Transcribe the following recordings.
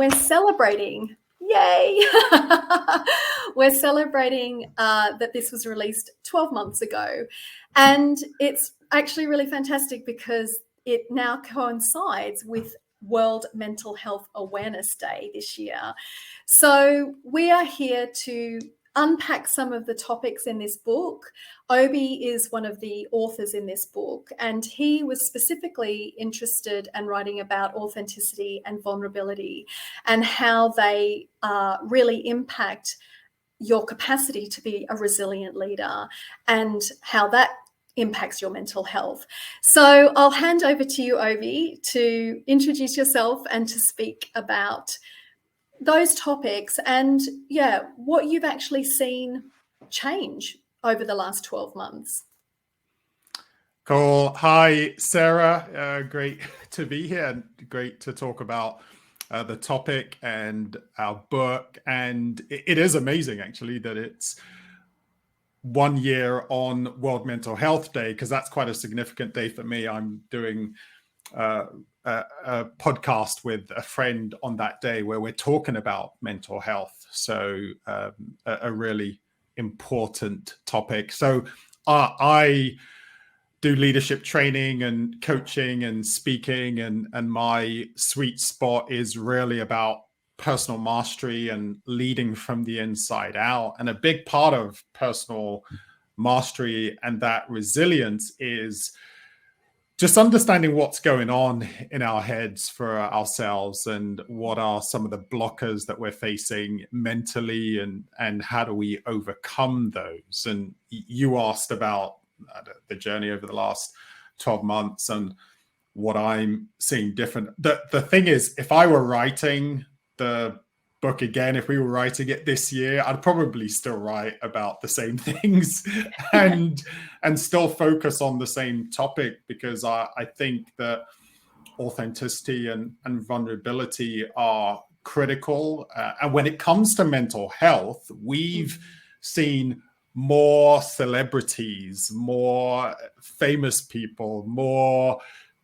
We're celebrating. Yay! We're celebrating that this was released 12 months ago. And it's actually really fantastic because it now coincides with World Mental Health Awareness Day this year. So we are here to unpack some of the topics in this book. Obi is one of the authors in this book, and he was specifically interested in writing about authenticity and vulnerability and how they really impact your capacity to be a resilient leader and how that impacts your mental health. So I'll hand over to you, Obi, to introduce yourself and to speak about those topics and what you've actually seen change over the last 12 months. Cool. Hi, Sarah. Great to be here and great to talk about the topic and our book. And it is amazing, actually, that it's 1 year on World Mental Health Day, because that's quite a significant day for me. I'm doing a podcast with a friend on that day where we're talking about mental health. So a really important topic. So I do leadership training and coaching and speaking, and my sweet spot is really about personal mastery and leading from the inside out. And a big part of personal mastery and that resilience is just understanding what's going on in our heads for ourselves and what are some of the blockers that we're facing mentally, and how do we overcome those. And you asked about the journey over the last 12 months and what I'm seeing different. The thing is, if I were writing the book again, if we were writing it this year, I'd probably still write about the same things and still focus on the same topic, because I think that authenticity and vulnerability are critical. And when it comes to mental health, we've seen more celebrities, more famous people, more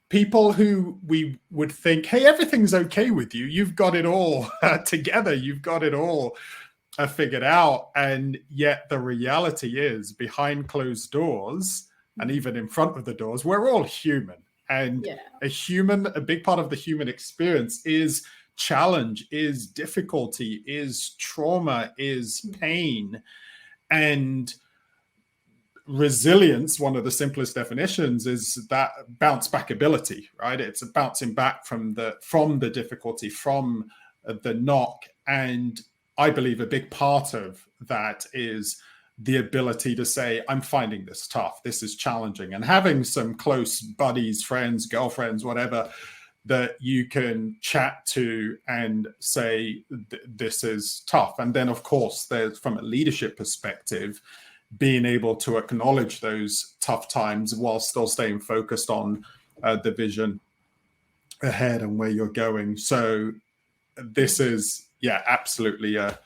people who we would think, hey, everything's okay with you. You've got it all together. You've got it all figured out. And yet the reality is, behind closed doors and even in front of the doors, we're all human. And a big part of the human experience is challenge, is difficulty, is trauma, is pain. And resilience, one of the simplest definitions, is that bounce back ability, right? It's a bouncing back from the difficulty, from the knock. And I believe a big part of that is the ability to say, I'm finding this tough, this is challenging, and having some close buddies, friends, girlfriends, whatever, that you can chat to and say, this is tough. And then, of course, there's, from a leadership perspective, being able to acknowledge those tough times while still staying focused on the vision ahead and where you're going. So this is, absolutely a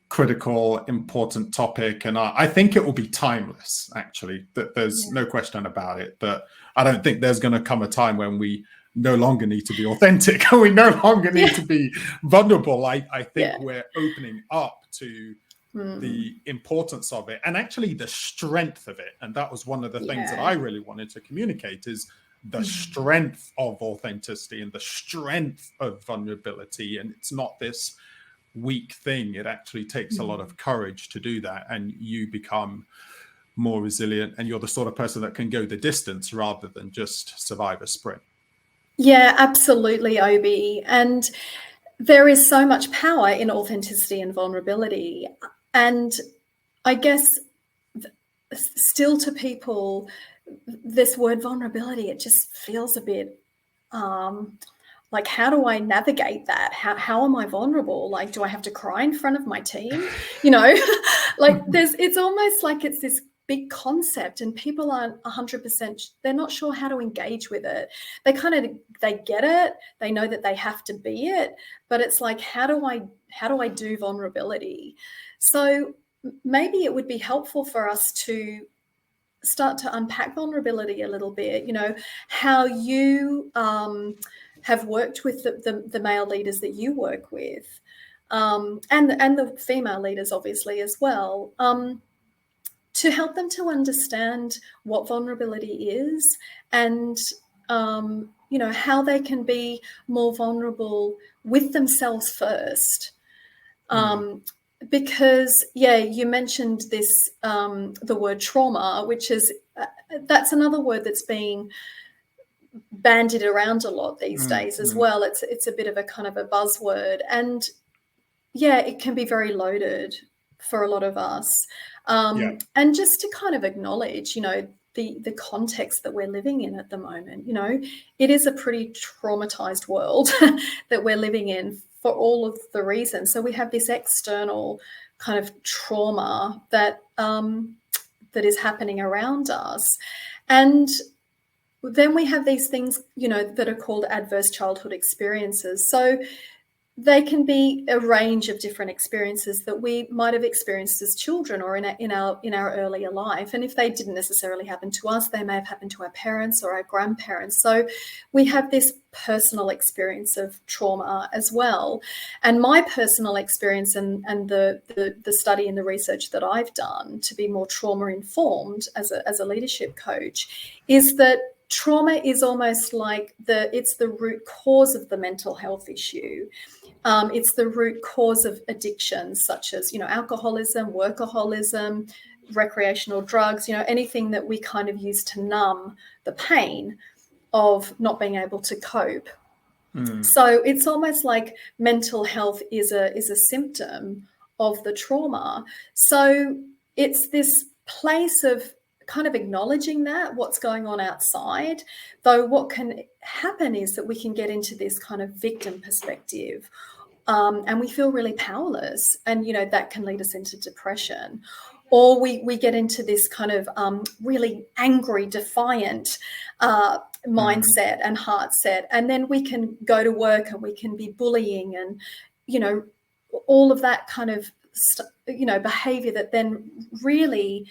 critical, important topic. And I think it will be timeless, actually. There's no question about it. But I don't think there's going to come a time when we no longer need to be authentic and we no longer need to be vulnerable. I think we're opening up to the importance of it, and actually the strength of it. And that was one of the things that I really wanted to communicate, is the strength of authenticity and the strength of vulnerability. And it's not this weak thing. It actually takes a lot of courage to do that, and you become more resilient, and you're the sort of person that can go the distance rather than just survive a sprint. Yeah, absolutely, Obi. And there is so much power in authenticity and vulnerability. And I guess still to people, this word vulnerability, it just feels a bit like, how do I navigate that? How am I vulnerable? Like, do I have to cry in front of my team? Like it's almost like it's this big concept, and people aren't 100%, they're not sure how to engage with it. They get it, they know that they have to be it, but it's like, how do I do vulnerability? So maybe it would be helpful for us to start to unpack vulnerability a little bit, how you have worked with the male leaders that you work with, and the female leaders obviously as well, to help them to understand what vulnerability is, and how they can be more vulnerable with themselves first. Because you mentioned this, the word trauma, which is that's another word that's being bandied around a lot these days as well. It's a bit of a kind of a buzzword, and it can be very loaded for a lot of us. And just to kind of acknowledge, the context that we're living in at the moment, it is a pretty traumatized world that we're living in for all of the reasons. So we have this external kind of trauma that is happening around us. And then we have these things, that are called adverse childhood experiences. So they can be a range of different experiences that we might have experienced as children or in our earlier life. And if they didn't necessarily happen to us, they may have happened to our parents or our grandparents. So we have this personal experience of trauma as well. And my personal experience and the study and the research that I've done to be more trauma informed as a leadership coach is that trauma is almost like it's the root cause of the mental health issue. It's the root cause of addictions such as, alcoholism, workaholism, recreational drugs, anything that we kind of use to numb the pain of not being able to cope. So it's almost like mental health is a symptom of the trauma. So it's this place of kind of acknowledging that what's going on outside, though what can happen is that we can get into this kind of victim perspective, and we feel really powerless, and that can lead us into depression, or we get into this kind of really angry, defiant mindset and heart set, and then we can go to work and we can be bullying and all of that kind of behavior that then really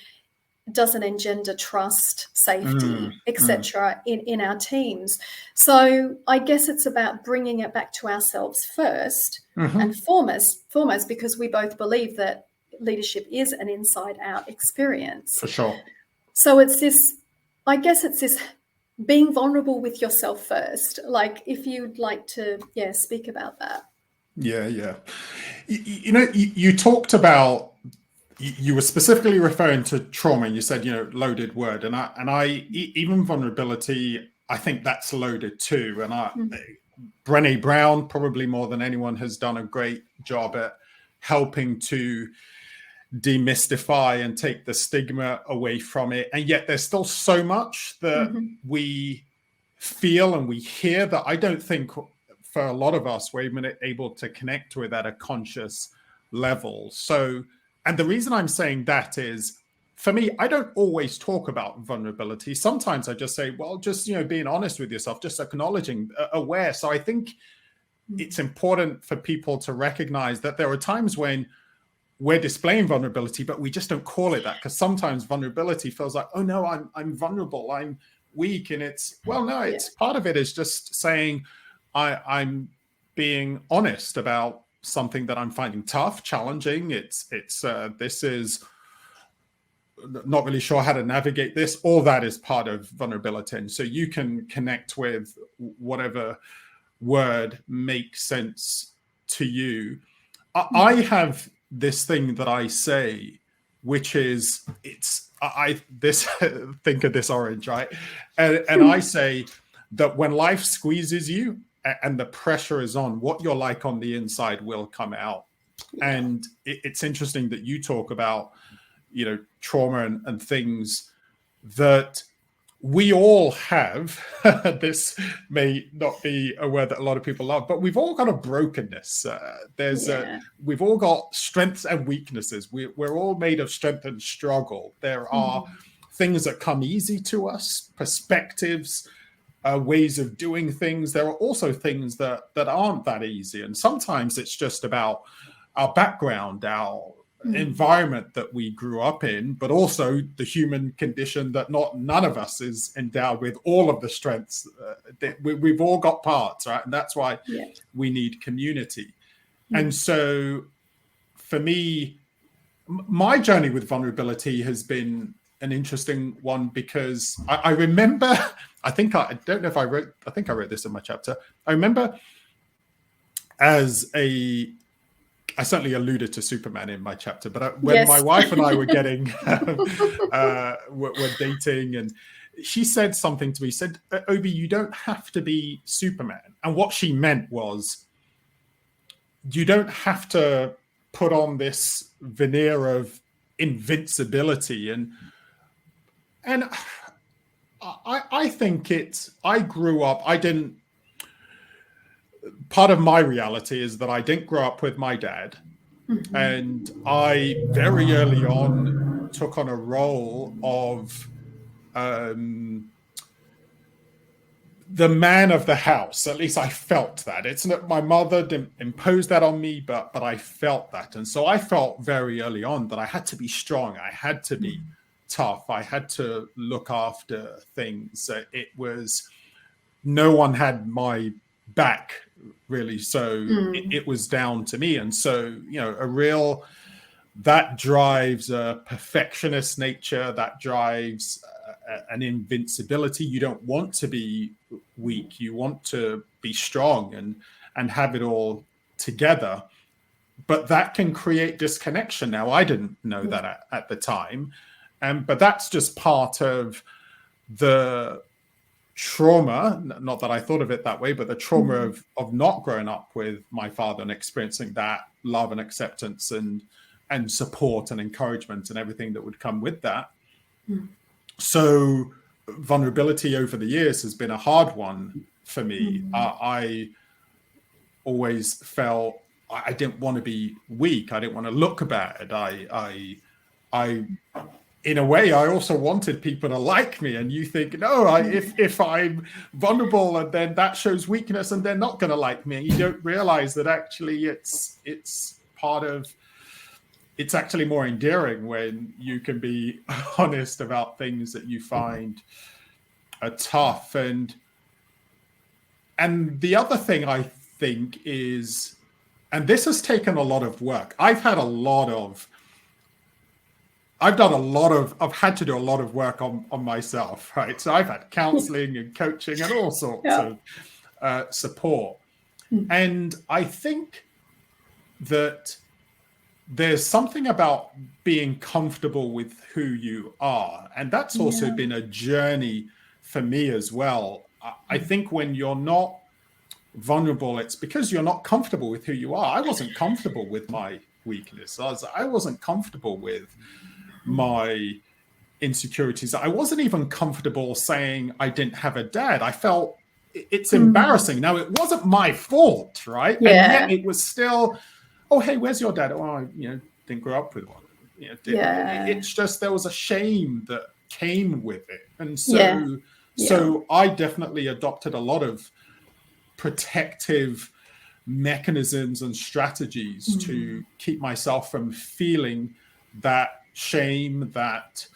doesn't engender trust, safety, etc. in our teams. So I guess it's about bringing it back to ourselves first and foremost, because we both believe that leadership is an inside-out experience. For sure. So it's this being vulnerable with yourself first. Like, if you'd like to, speak about that. Yeah. You talked about, you were specifically referring to trauma, and you said, loaded word. And I even vulnerability, I think that's loaded too. And Brené Brown, probably more than anyone, has done a great job at helping to demystify and take the stigma away from it. And yet there's still so much that we feel and we hear that I don't think for a lot of us we're even able to connect with at a conscious level. So, and the reason I'm saying that is, for me, I don't always talk about vulnerability. Sometimes I just say, well, just, being honest with yourself, just acknowledging, aware. So I think it's important for people to recognize that there are times when we're displaying vulnerability, but we just don't call it that, because sometimes vulnerability feels like, oh no, I'm vulnerable, I'm weak. And it's, well, no, it's part of it is just saying I'm being honest about something that I'm finding tough, challenging. It's this is not really sure how to navigate this. All that is part of vulnerability. And so you can connect with whatever word makes sense to you. I have this thing that I say, which is, think of this orange, right? And I say that when life squeezes you and the pressure is on, what you're like on the inside will come out. And it's interesting that you talk about, trauma and things that we all have. This may not be a word that a lot of people love, but we've all got a brokenness. We've all got strengths and weaknesses. We're all made of strength and struggle. There are things that come easy to us, perspectives, ways of doing things. There are also things that aren't that easy. And sometimes it's just about our background, our environment that we grew up in, but also the human condition that none of us is endowed with all of the strengths. We've all got parts, right? And that's why we need community. And so for me, my journey with vulnerability has been an interesting one, because I remember, I think I wrote this in my chapter. I remember I certainly alluded to Superman in my chapter, but when my wife and I were getting, were dating, and she said something to me, said, Obi, you don't have to be Superman. And what she meant was, you don't have to put on this veneer of invincibility. And I think I grew up, part of my reality is that I didn't grow up with my dad. And I very early on took on a role of the man of the house. At least I felt that. It's not, my mother didn't impose that on me, but I felt that. And so I felt very early on that I had to be strong. I had to be tough. I had to look after things. No one had my back, really. So it was down to me. And so, that drives a perfectionist nature, that drives an invincibility. You don't want to be weak. You want to be strong and have it all together. But that can create disconnection. Now, I didn't know that at the time. But that's just part of the trauma, not that I thought of it that way, but the trauma of not growing up with my father and experiencing that love and acceptance and support and encouragement and everything that would come with that. So vulnerability over the years has been a hard one for me. I always felt I didn't want to be weak. I didn't want to look bad. I in a way, I also wanted people to like me. And you think, no, if I'm vulnerable, and then that shows weakness, and they're not going to like me. And you don't realize that actually it's actually more endearing when you can be honest about things that you find are tough. And the other thing I think is, and this has taken a lot of work. I've had to do a lot of work on myself, right? So I've had counseling and coaching and all sorts of support. And I think that there's something about being comfortable with who you are. And that's also been a journey for me as well. I think when you're not vulnerable, it's because you're not comfortable with who you are. I wasn't comfortable with my weakness. I wasn't comfortable with my insecurities. I wasn't even comfortable saying I didn't have a dad. I felt it's embarrassing. Now, it wasn't my fault, right? And yet it was still, oh, hey, where's your dad? Oh, I didn't grow up with one. It's just there was a shame that came with it. And so I definitely adopted a lot of protective mechanisms and strategies to keep myself from feeling that shame, that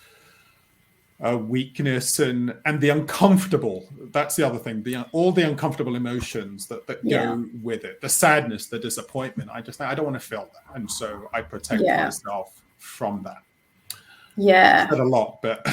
weakness, and the uncomfortable. That's the other thing. All the uncomfortable emotions that go with it, the sadness, the disappointment. I don't want to feel that, and so I protect myself from that. Yeah, said a lot, but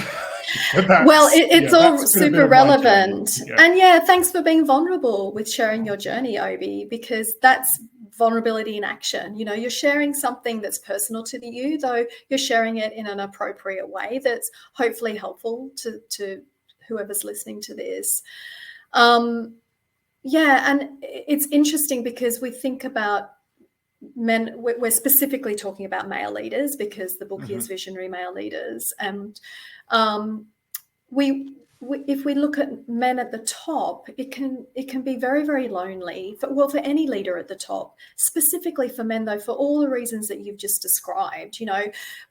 well, it's all super relevant. And thanks for being vulnerable with sharing your journey, Obi, because that's vulnerability in action. You're sharing something that's personal to you, though you're sharing it in an appropriate way that's hopefully helpful to whoever's listening to this. And it's interesting because we think about men, we're specifically talking about male leaders because the book is Visionary Male Leaders. And if we look at men at the top, it can be very, very lonely for any leader at the top, specifically for men, though, for all the reasons that you've just described.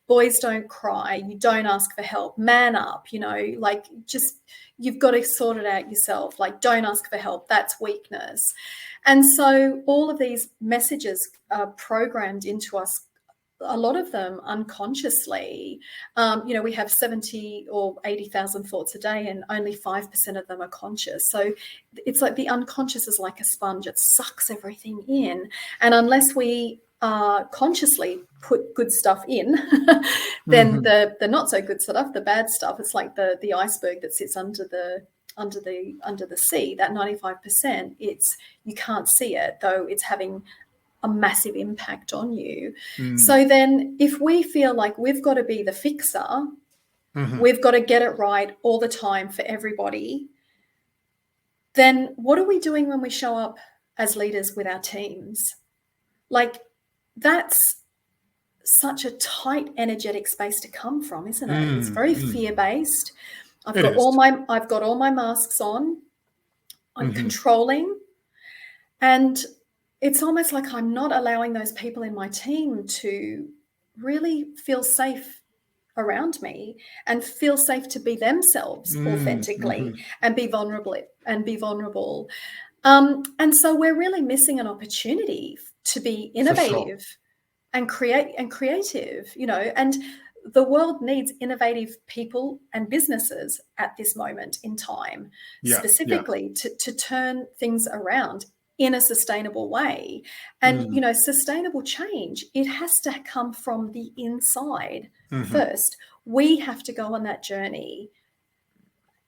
Boys don't cry, you don't ask for help, man up, you've got to sort it out yourself, don't ask for help, that's weakness. And so all of these messages are programmed into us a lot of them unconsciously. We have 70 or 80,000 thoughts a day, and only 5% of them are conscious. So it's like the unconscious is like a sponge. It sucks everything in. And unless we consciously put good stuff in, then the not so good stuff, the bad stuff, it's like the iceberg that sits under the sea, that 95%, you can't see it, though it's having a massive impact on you. So then if we feel like we've got to be the fixer, we've got to get it right all the time for everybody, then what are we doing when we show up as leaders with our teams? Like, that's such a tight energetic space to come from, isn't it? It's very fear-based. I've got all my masks on. I'm controlling, and it's almost like I'm not allowing those people in my team to really feel safe around me and feel safe to be themselves authentically and be vulnerable. And so we're really missing an opportunity to be innovative and creative, and the world needs innovative people and businesses at this moment in time, specifically to turn things around in a sustainable way. And, sustainable change, it has to come from the inside first. We have to go on that journey.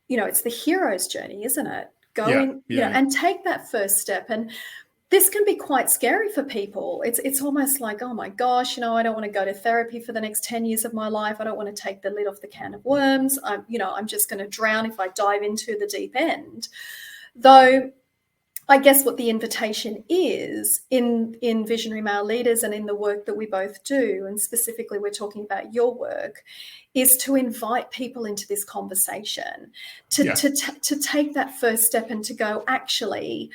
It's the hero's journey, isn't it? And take that first step. And this can be quite scary for people. It's almost like, oh my gosh, I don't want to go to therapy for the next 10 years of my life. I don't want to take the lid off the can of worms. I'm just going to drown if I dive into the deep end. Though I guess what the invitation is in Visionary Male Leaders and in the work that we both do, and specifically we're talking about your work, is to invite people into this conversation, to take that first step and to go, actually,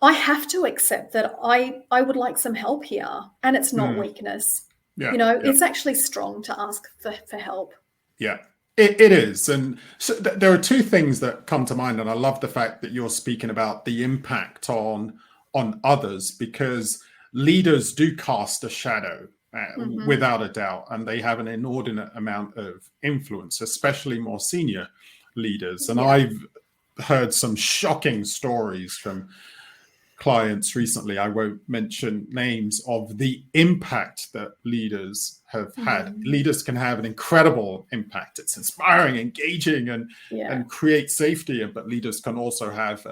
I have to accept that I would like some help here, and it's not weakness. It's actually strong to ask for help. Yeah. It is. And so there are two things that come to mind. And I love the fact that you're speaking about the impact on others, because leaders do cast a shadow without a doubt. And they have an inordinate amount of influence, especially more senior leaders. And I've heard some shocking stories from clients recently, I won't mention names, of the impact that leaders have had. Leaders can have an incredible impact. It's inspiring, engaging, and create safety. But leaders can also have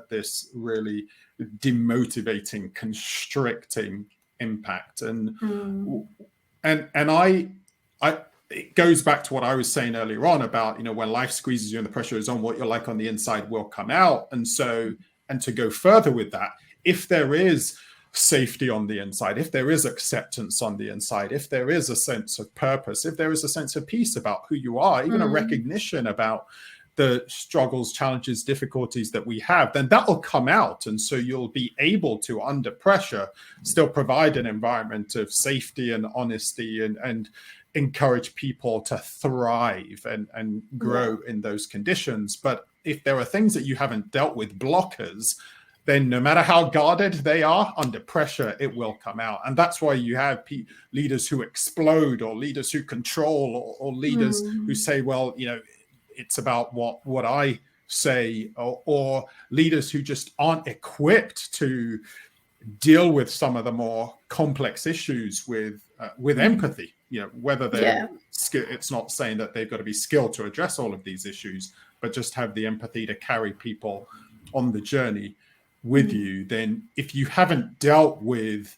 this really demotivating, constricting impact. And I it goes back to what I was saying earlier on about, when life squeezes you and the pressure is on, what you're like on the inside will come out. And to go further with that, if there is safety on the inside, if there is acceptance on the inside, if there is a sense of purpose, if there is a sense of peace about who you are, even a recognition about the struggles, challenges, difficulties that we have, then that will come out. And so you'll be able to, under pressure, still provide an environment of safety and honesty and encourage people to thrive and grow in those conditions. But if there are things that you haven't dealt with, blockers, then no matter how guarded they are, under pressure, it will come out. And that's why you have leaders who explode, or leaders who control, or leaders who say, well, it's about what I say, or leaders who just aren't equipped to deal with some of the more complex issues with empathy. Whether they're it's not saying that they've got to be skilled to address all of these issues, but just have the empathy to carry people on the journey with you. Then if you haven't dealt with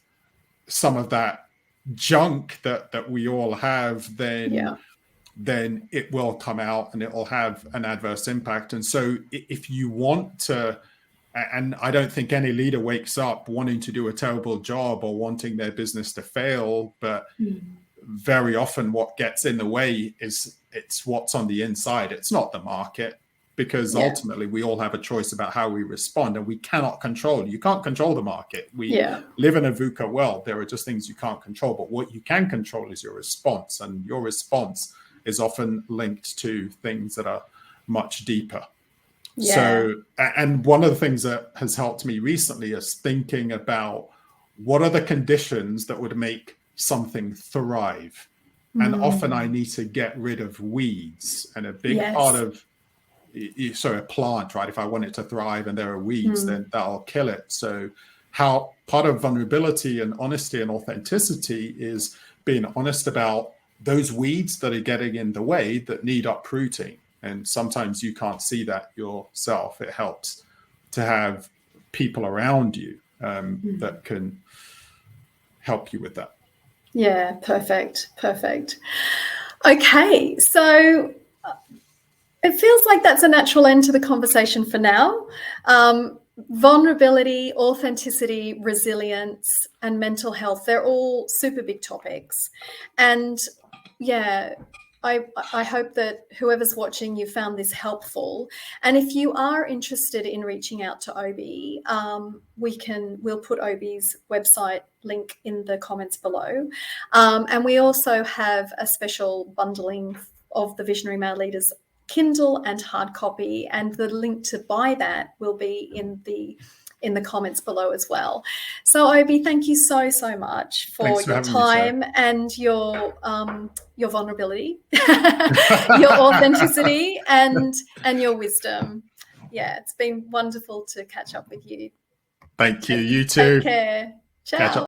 some of that junk that we all have, then it will come out and it will have an adverse impact. And so if you want to, and I don't think any leader wakes up wanting to do a terrible job or wanting their business to fail, but very often what gets in the way is it's what's on the inside. It's not the market, because ultimately we all have a choice about how we respond, and we cannot control. You can't control the market. We live in a VUCA world. There are just things you can't control, but what you can control is your response, and your response is often linked to things that are much deeper. So, and one of the things that has helped me recently is thinking about what are the conditions that would make something thrive. And often I need to get rid of weeds. And a big part of, so a plant, right? If I want it to thrive and there are weeds, then that'll kill it. So how part of vulnerability and honesty and authenticity is being honest about those weeds that are getting in the way that need uprooting. And sometimes you can't see that yourself. It helps to have people around you that can help you with that. Yeah, perfect. Okay, so it feels like that's a natural end to the conversation for now. Vulnerability, authenticity, resilience, and mental health, they're all super big topics. And yeah, I hope that whoever's watching, you found this helpful. And if you are interested in reaching out to Obi, we'll put Obi's website link in the comments below. And we also have a special bundling of the Visionary Male Leaders Kindle and hard copy, and the link to buy that will be in the comments below as well. So Obi, thank you so much for your time and your vulnerability, your authenticity, and your wisdom. Yeah, it's been wonderful to catch up with you. Thank you. You too. Take care. Ciao. Catch up.